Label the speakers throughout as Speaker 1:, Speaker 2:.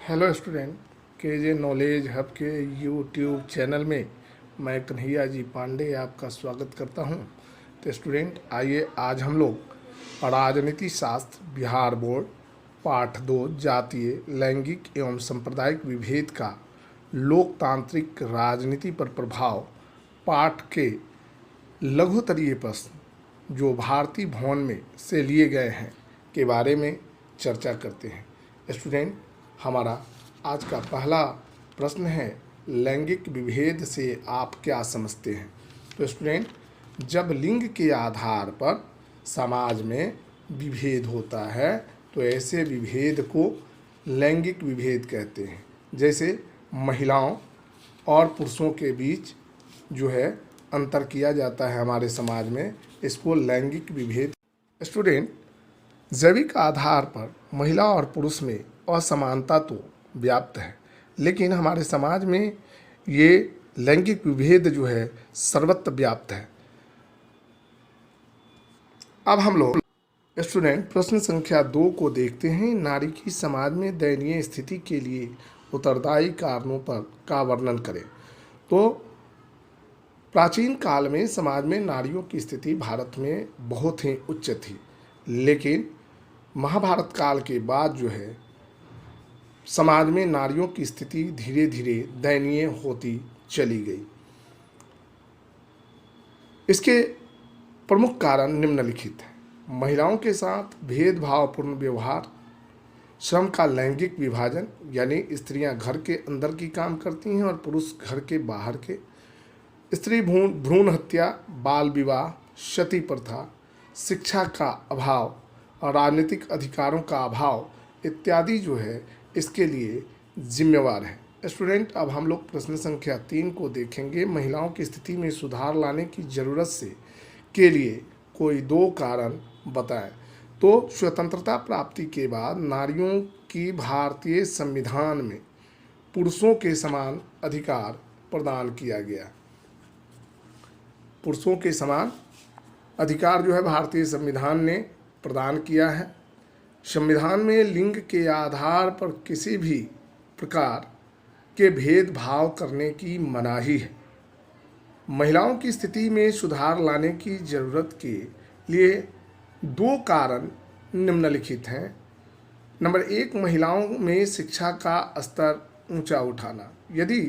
Speaker 1: Hello student, KJ knowledge hub के YouTube channel में मैं कन्हैया जी पांडे आपका स्वागत करता हूं। तो स्टूडेंट, आइए आज हम लोग राजनीति शास्त्र बिहार बोर्ड पाठ 2 जातीय लैंगिक एवं सांप्रदायिक विभेद का लोकतांत्रिक राजनीति पर प्रभाव पाठ के लघुतरीय प्रश्न जो भारतीय भवन में से लिए गए हैं के बारे में चर्चा करते हैं। स्टूडेंट, हमारा आज का पहला प्रश्न है, लैंगिक विभेद से आप क्या समझते हैं। तो स्टूडेंट, जब लिंग के आधार पर समाज में विभेद होता है तो ऐसे विभेद को लैंगिक विभेद कहते हैं। जैसे महिलाओं और पुरुषों के बीच जो है अंतर किया जाता है हमारे समाज में, इसको लैंगिक विभेद। स्टूडेंट, जैविक आधार पर महिला और पुरुष में असमानता तो व्याप्त है, लेकिन हमारे समाज में ये लैंगिक विभेद जो है सर्वत्र व्याप्त है। अब हम लोग स्टूडेंट प्रश्न संख्या 2 को देखते हैं। नारी की समाज में दयनीय स्थिति के लिए उत्तरदायी कारणों पर का वर्णन करें। तो प्राचीन काल में समाज में नारियों की स्थिति भारत में बहुत ही उच्च थी, लेकिन महाभारत काल के बाद जो है समाज में नारियों की स्थिति धीरे धीरे दयनीय होती चली गई। इसके प्रमुख कारण निम्नलिखित हैं। महिलाओं के साथ भेदभावपूर्ण व्यवहार, श्रम का लैंगिक विभाजन, यानी स्त्रियां घर के अंदर की काम करती हैं और पुरुष घर के बाहर के, स्त्री भ्रूण हत्या, बाल विवाह, सती प्रथा, शिक्षा का अभाव और राजनीतिक अधिकारों का अभाव इत्यादि जो है इसके लिए जिम्मेवार है। स्टूडेंट, अब हम लोग प्रश्न संख्या 3 को देखेंगे। महिलाओं की स्थिति में सुधार लाने की जरूरत से के लिए कोई 2 कारण बताएं। तो स्वतंत्रता प्राप्ति के बाद नारियों की भारतीय संविधान में पुरुषों के समान अधिकार प्रदान किया गया। पुरुषों के समान अधिकार जो है भारतीय संविधान ने प्रदान किया है। संविधान में लिंग के आधार पर किसी भी प्रकार के भेदभाव करने की मनाही है। महिलाओं की स्थिति में सुधार लाने की जरूरत के लिए 2 कारण निम्नलिखित हैं। नंबर 1, महिलाओं में शिक्षा का स्तर ऊंचा उठाना। यदि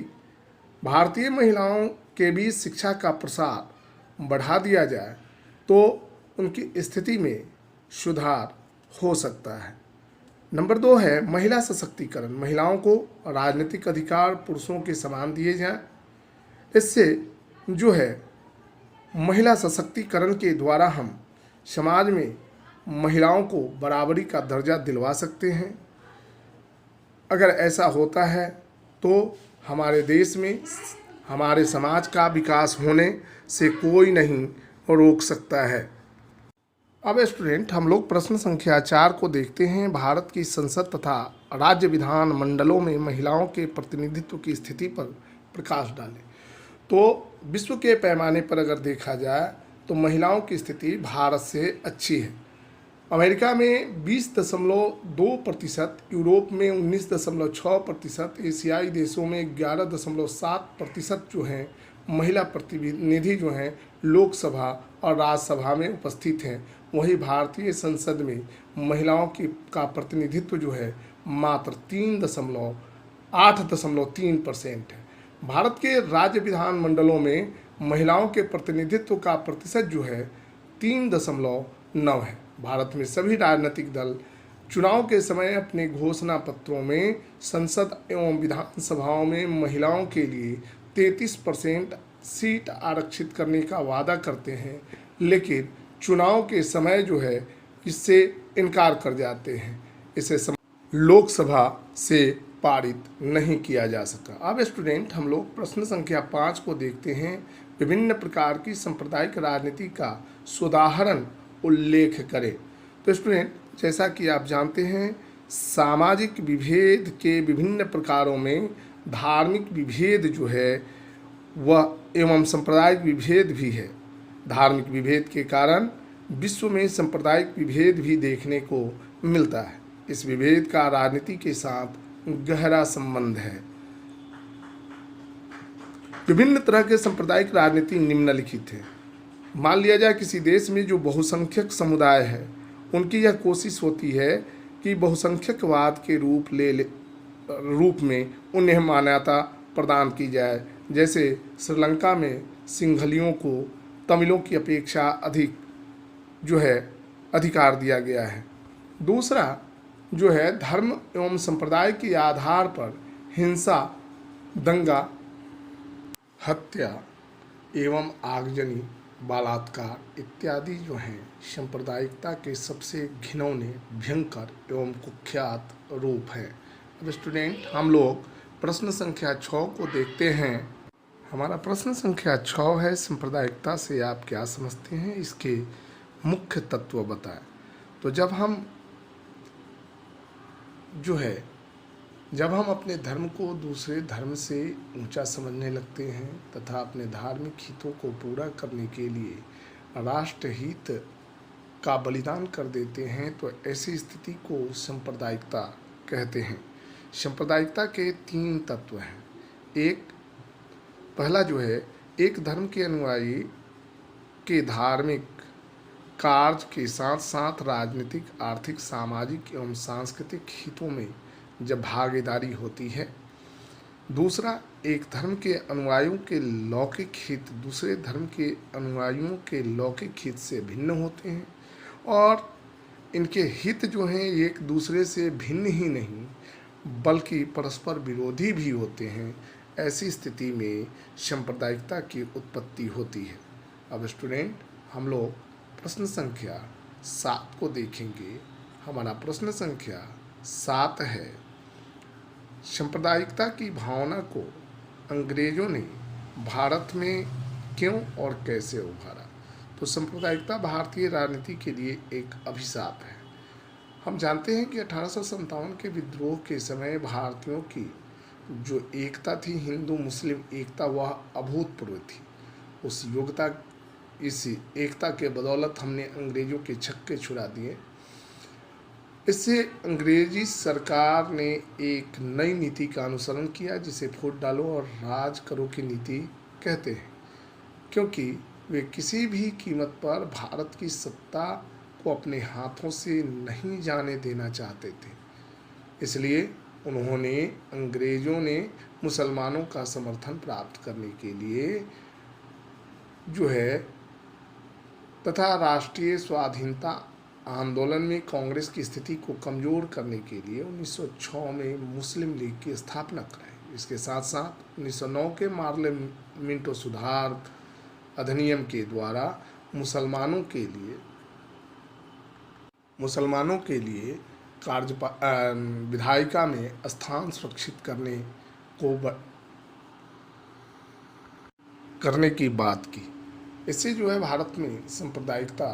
Speaker 1: भारतीय महिलाओं के बीच शिक्षा का प्रसार बढ़ा दिया जाए तो उनकी स्थिति में सुधार हो सकता है। नंबर 2 है महिला सशक्तिकरण। महिलाओं को राजनीतिक अधिकार पुरुषों के समान दिए जाएं। इससे जो है महिला सशक्तिकरण के द्वारा हम समाज में महिलाओं को बराबरी का दर्जा दिलवा सकते हैं। अगर ऐसा होता है तो हमारे देश में हमारे समाज का विकास होने से कोई नहीं रोक सकता है। अब स्टूडेंट, हम लोग प्रश्न संख्या 4 को देखते हैं। भारत की संसद तथा राज्य विधान मंडलों में महिलाओं के प्रतिनिधित्व की स्थिति पर प्रकाश डालें। तो विश्व के पैमाने पर अगर देखा जाए तो महिलाओं की स्थिति भारत से अच्छी है। अमेरिका में 20.2%, यूरोप में 19.6%, एशियाई देशों में 11.7% जो हैं महिला प्रतिनिधि जो हैं लोकसभा और राज्यसभा में उपस्थित हैं। वहीं भारतीय संसद में महिलाओं का प्रतिनिधित्व जो है मात्र 8.3% है। भारत के राज्य विधान मंडलों में महिलाओं के प्रतिनिधित्व का प्रतिशत जो है 3.9 है। भारत में सभी राजनीतिक दल चुनाव के समय अपने घोषणा पत्रों में संसद एवं विधानसभाओं में महिलाओं के लिए 33% सीट आरक्षित करने का वादा करते हैं, लेकिन चुनाव के समय जो है इससे इनकार कर जाते हैं। इसे लोकसभा से पारित नहीं किया जा सका। अब स्टूडेंट, हम लोग प्रश्न संख्या 5 को देखते हैं। विभिन्न प्रकार की सांप्रदायिक राजनीति का सुदाहरण उल्लेख करें। तो स्टूडेंट, जैसा कि आप जानते हैं, सामाजिक विभेद के विभिन्न प्रकारों में धार्मिक विभेद जो है वह एवं सांप्रदायिक विभेद भी है। धार्मिक विभेद के कारण विश्व में सांप्रदायिक विभेद भी देखने को मिलता है। इस विभेद का राजनीति के साथ गहरा संबंध है। विभिन्न तरह के सांप्रदायिक राजनीति निम्नलिखित है। मान लिया जाए किसी देश में जो बहुसंख्यक समुदाय है, उनकी यह कोशिश होती है कि बहुसंख्यकवाद के रूप में उन्हें मान्यता प्रदान की जाए। जैसे श्रीलंका में सिंहलियों को तमिलों की अपेक्षा अधिक जो है अधिकार दिया गया है। दूसरा जो है धर्म एवं संप्रदाय के आधार पर हिंसा, दंगा, हत्या एवं आगजनी, बलात्कार इत्यादि जो हैं सांप्रदायिकता के सबसे घिनौने, भयंकर एवं कुख्यात रूप हैं। अब स्टूडेंट, हम लोग प्रश्न संख्या 6 को देखते हैं। हमारा प्रश्न संख्या 6 है, सांप्रदायिकता से आप क्या समझते हैं, इसके मुख्य तत्व बताएं। तो जब हम अपने धर्म को दूसरे धर्म से ऊंचा समझने लगते हैं तथा अपने धार्मिक हितों को पूरा करने के लिए राष्ट्रहित का बलिदान कर देते हैं, तो ऐसी स्थिति को सांप्रदायिकता कहते हैं। सांप्रदायिकता के 3 तत्व हैं। पहला जो है, एक धर्म के अनुयायी के धार्मिक कार्य के साथ साथ राजनीतिक, आर्थिक, सामाजिक एवं सांस्कृतिक हितों में जब भागीदारी होती है। दूसरा, एक धर्म के अनुयायियों के लौकिक हित दूसरे धर्म के अनुयायियों के लौकिक हित से भिन्न होते हैं और इनके हित जो हैं एक दूसरे से भिन्न ही नहीं बल्कि परस्पर विरोधी भी होते हैं। ऐसी स्थिति में सांप्रदायिकता की उत्पत्ति होती है। अब स्टूडेंट, हम लोग प्रश्न संख्या 7 को देखेंगे। हमारा प्रश्न संख्या 7 है, सांप्रदायिकता की भावना को अंग्रेजों ने भारत में क्यों और कैसे उभारा। तो सांप्रदायिकता भारतीय राजनीति के लिए एक अभिशाप है। हम जानते हैं कि 1857 के विद्रोह के समय भारतीयों की जो एकता थी, हिंदू मुस्लिम एकता, वह अभूतपूर्व थी। इस एकता के बदौलत हमने अंग्रेजों के छक्के छुड़ा दिए। इससे अंग्रेजी सरकार ने एक नई नीति का अनुसरण किया जिसे फूट डालो और राज करो की नीति कहते हैं, क्योंकि वे किसी भी कीमत पर भारत की सत्ता को अपने हाथों से नहीं जाने देना चाहते थे। इसलिए अंग्रेजों ने मुसलमानों का समर्थन प्राप्त करने के लिए जो है तथा राष्ट्रीय स्वाधीनता आंदोलन में कांग्रेस की स्थिति को कमज़ोर करने के लिए 1906 में मुस्लिम लीग की स्थापना कराई। इसके साथ साथ 1909 के पार्लियामेंट सुधार अधिनियम के द्वारा मुसलमानों के लिए विधायिका में स्थान सुरक्षित करने की बात की। इससे जो है भारत में सांप्रदायिकता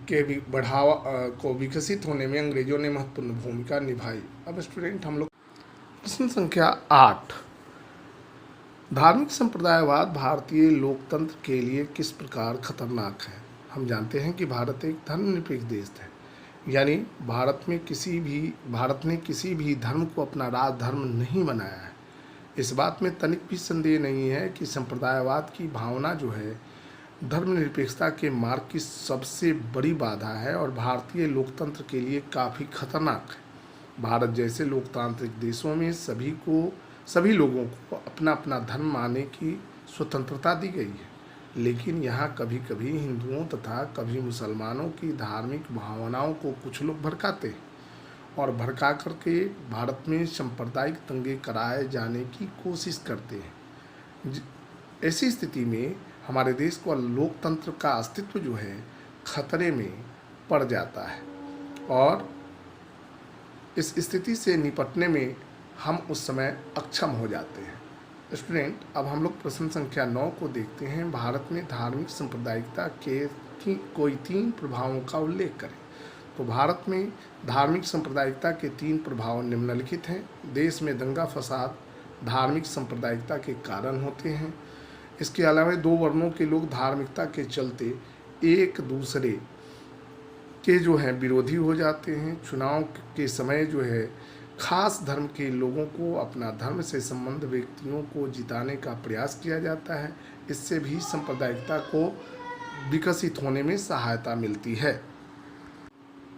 Speaker 1: के भी बढ़ावा को विकसित होने में अंग्रेजों ने महत्वपूर्ण भूमिका निभाई। अब स्टूडेंट, हम लोग प्रश्न संख्या 8, धार्मिक संप्रदायवाद भारतीय लोकतंत्र के लिए किस प्रकार खतरनाक है। हम जानते हैं कि भारत एक धर्मनिरपेक्ष देश है, यानी भारत ने किसी भी धर्म को अपना राज धर्म नहीं बनाया है। इस बात में तनिक भी संदेह नहीं है कि संप्रदायवाद की भावना जो है धर्मनिरपेक्षता के मार्ग की सबसे बड़ी बाधा है और भारतीय लोकतंत्र के लिए काफ़ी खतरनाक है। भारत जैसे लोकतांत्रिक देशों में सभी लोगों को अपना अपना धर्म मानने की स्वतंत्रता दी गई है, लेकिन यहाँ कभी कभी हिंदुओं तथा कभी मुसलमानों की धार्मिक भावनाओं को कुछ लोग भड़काते हैं और भड़का करके भारत में सांप्रदायिक दंगे कराए जाने की कोशिश करते हैं। ऐसी स्थिति में हमारे देश का लोकतंत्र का अस्तित्व जो है खतरे में पड़ जाता है और इस स्थिति से निपटने में हम उस समय अक्षम हो जाते हैं। स्टूडेंट, अब हम लोग प्रश्न संख्या 9 को देखते हैं। भारत में धार्मिक सांप्रदायिकता के कोई 3 प्रभावों का उल्लेख करें। तो भारत में धार्मिक सांप्रदायिकता के 3 प्रभाव निम्नलिखित हैं। देश में दंगा फसाद धार्मिक सांप्रदायिकता के कारण होते हैं। इसके अलावा 2 वर्णों के लोग धार्मिकता के चलते एक दूसरे के जो हैं विरोधी हो जाते हैं। चुनाव के समय जो है खास धर्म के लोगों को अपना धर्म से संबंध व्यक्तियों को जिताने का प्रयास किया जाता है। इससे भी सांप्रदायिकता को विकसित होने में सहायता मिलती है।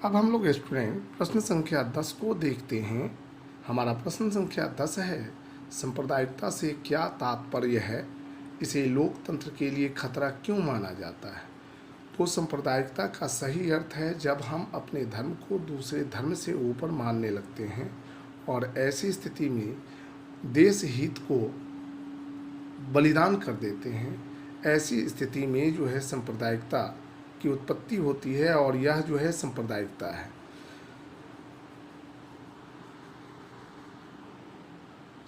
Speaker 1: अब हम लोग स्टूडेंट प्रश्न संख्या 10 को देखते हैं। हमारा प्रश्न संख्या 10 है, सांप्रदायिकता से क्या तात्पर्य है, इसे लोकतंत्र के लिए खतरा क्यों माना जाता है। तो सांप्रदायिकता का सही अर्थ है जब हम अपने धर्म को दूसरे धर्म से ऊपर मानने लगते हैं और ऐसी स्थिति में देश हित को बलिदान कर देते हैं। ऐसी स्थिति में जो है सांप्रदायिकता की उत्पत्ति होती है और यह जो है सांप्रदायिकता है।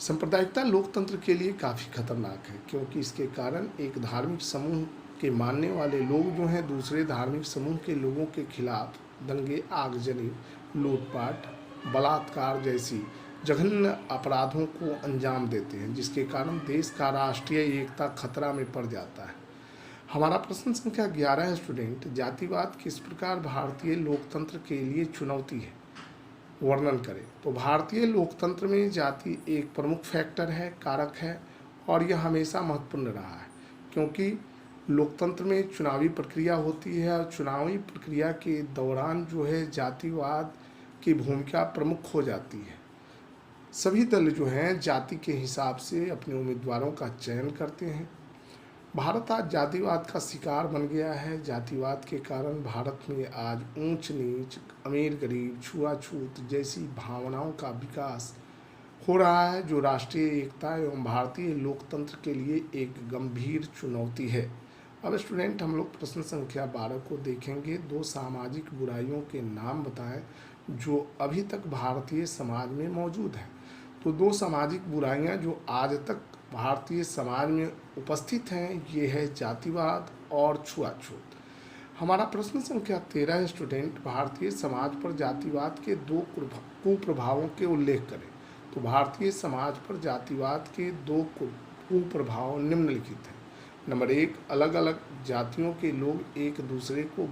Speaker 1: सांप्रदायिकता लोकतंत्र के लिए काफ़ी खतरनाक है क्योंकि इसके कारण एक धार्मिक समूह के मानने वाले लोग जो हैं दूसरे धार्मिक समूह के लोगों के खिलाफ दंगे, आगजनी, लूटपाट, बलात्कार जैसी जघन्य अपराधों को अंजाम देते हैं, जिसके कारण देश का राष्ट्रीय एकता खतरा में पड़ जाता है। हमारा प्रश्न संख्या 11 है स्टूडेंट, जातिवाद किस प्रकार भारतीय लोकतंत्र के लिए चुनौती है, वर्णन करें। तो भारतीय लोकतंत्र में जाति एक प्रमुख फैक्टर है, कारक है और यह हमेशा महत्वपूर्ण रहा है क्योंकि लोकतंत्र में चुनावी प्रक्रिया होती है और चुनावी प्रक्रिया के दौरान जो है जातिवाद की भूमिका प्रमुख हो जाती है। सभी दल जो हैं जाति के हिसाब से अपने उम्मीदवारों का चयन करते हैं। भारत आज जातिवाद का शिकार बन गया है। जातिवाद के कारण भारत में आज ऊंच नीच, अमीर गरीब, छुआछूत जैसी भावनाओं का विकास हो रहा है जो राष्ट्रीय एकता एवं भारतीय लोकतंत्र के लिए एक गंभीर चुनौती है। अब स्टूडेंट हम लोग प्रश्न संख्या 12 को देखेंगे। 2 सामाजिक बुराइयों के नाम बताएं जो अभी तक भारतीय समाज में मौजूद हैं। तो 2 सामाजिक बुराइयां जो आज तक भारतीय समाज में उपस्थित हैं ये है जातिवाद और छुआछूत। हमारा प्रश्न संख्या 13 है स्टूडेंट, भारतीय समाज पर जातिवाद के 2 कुप्रभावों के उल्लेख करें। तो भारतीय समाज पर जातिवाद के 2 कुप्रभाव निम्नलिखित हैं। नंबर 1, अलग अलग जातियों के लोग एक दूसरे को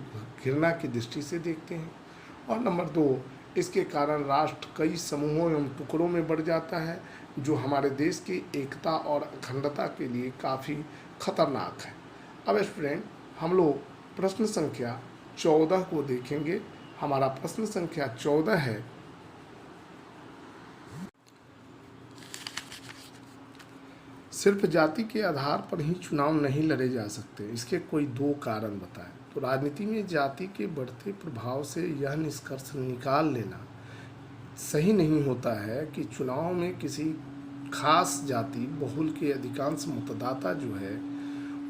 Speaker 1: घृणा की दृष्टि से देखते हैं और नंबर 2, इसके कारण राष्ट्र कई समूहों एवं टुकड़ों में बढ़ जाता है जो हमारे देश की एकता और अखंडता के लिए काफ़ी खतरनाक है। अब स्टूडेंट हम लोग प्रश्न संख्या 14 को देखेंगे। हमारा प्रश्न संख्या 14 है, सिर्फ जाति के आधार पर ही चुनाव नहीं लड़े जा सकते, इसके कोई 2 कारण बताएं। तो राजनीति में जाति के बढ़ते प्रभाव से यह निष्कर्ष निकाल लेना सही नहीं होता है कि चुनाव में किसी खास जाति बहुल के अधिकांश मतदाता जो है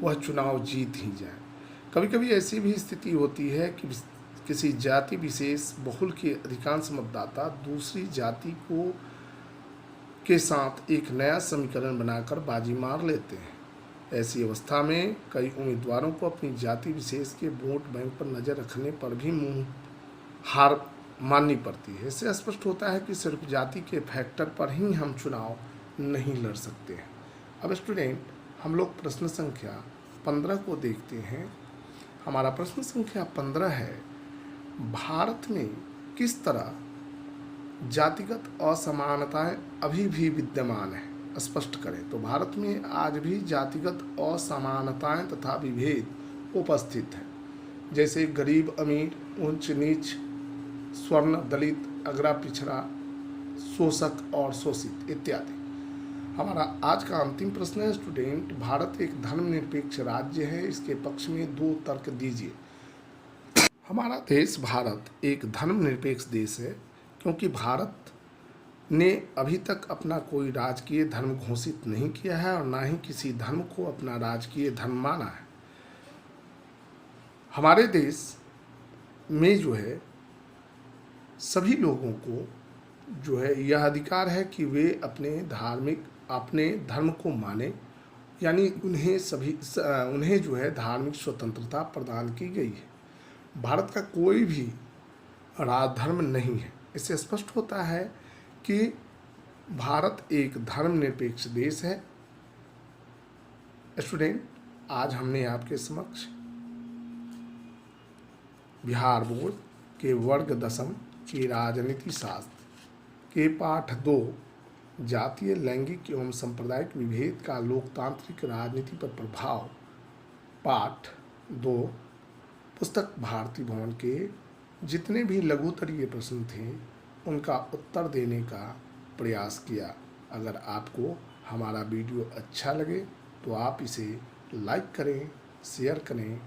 Speaker 1: वह चुनाव जीत ही जाए। कभी कभी ऐसी भी स्थिति होती है कि किसी जाति विशेष बहुल के अधिकांश मतदाता दूसरी जाति के साथ एक नया समीकरण बनाकर बाजी मार लेते हैं। ऐसी अवस्था में कई उम्मीदवारों को अपनी जाति विशेष के वोट बैंक पर नज़र रखने पर भी मुंह हार माननी पड़ती है। इससे स्पष्ट होता है कि सिर्फ जाति के फैक्टर पर ही हम चुनाव नहीं लड़ सकते हैं। अब स्टूडेंट हम लोग प्रश्न संख्या 15 को देखते हैं। हमारा प्रश्न संख्या 15 है, भारत में किस तरह जातिगत असमानताएं अभी भी विद्यमान है, स्पष्ट करें। तो भारत में आज भी जातिगत असमानताएं तथा विभेद उपस्थित है, जैसे गरीब अमीर, ऊंच नीच, स्वर्ण दलित, अगड़ा पिछड़ा, शोषक और शोषित इत्यादि। हमारा आज का अंतिम प्रश्न है स्टूडेंट, भारत एक धर्मनिरपेक्ष राज्य है, इसके पक्ष में 2 तर्क दीजिए। हमारा देश भारत एक धर्मनिरपेक्ष देश है क्योंकि भारत ने अभी तक अपना कोई राजकीय धर्म घोषित नहीं किया है और ना ही किसी धर्म को अपना राजकीय धर्म माना है। हमारे देश में जो है सभी लोगों को जो है यह अधिकार है कि वे अपने धर्म को माने, यानी उन्हें जो है धार्मिक स्वतंत्रता प्रदान की गई है। भारत का कोई भी राजधर्म नहीं है। इससे स्पष्ट होता है कि भारत एक धर्मनिरपेक्ष देश है। स्टूडेंट आज हमने आपके समक्ष बिहार बोर्ड के वर्ग 10 के राजनीति शास्त्र के पाठ 2 जातीय, लैंगिक एवं सांप्रदायिक विभेद का लोकतांत्रिक राजनीति पर प्रभाव, पाठ 2 पुस्तक भारती भवन के जितने भी लघुतरीय प्रश्न थे उनका उत्तर देने का प्रयास किया। अगर आपको हमारा वीडियो अच्छा लगे तो आप इसे लाइक करें, शेयर करें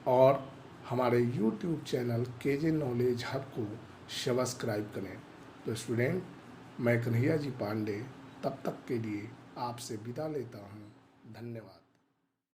Speaker 1: और हमारे YouTube channel KJ knowledge hub को सब्सक्राइब करें। तो स्टूडेंट, मैं कन्हैया जी पांडे तब तक के लिए आपसे विदा लेता हूँ। धन्यवाद।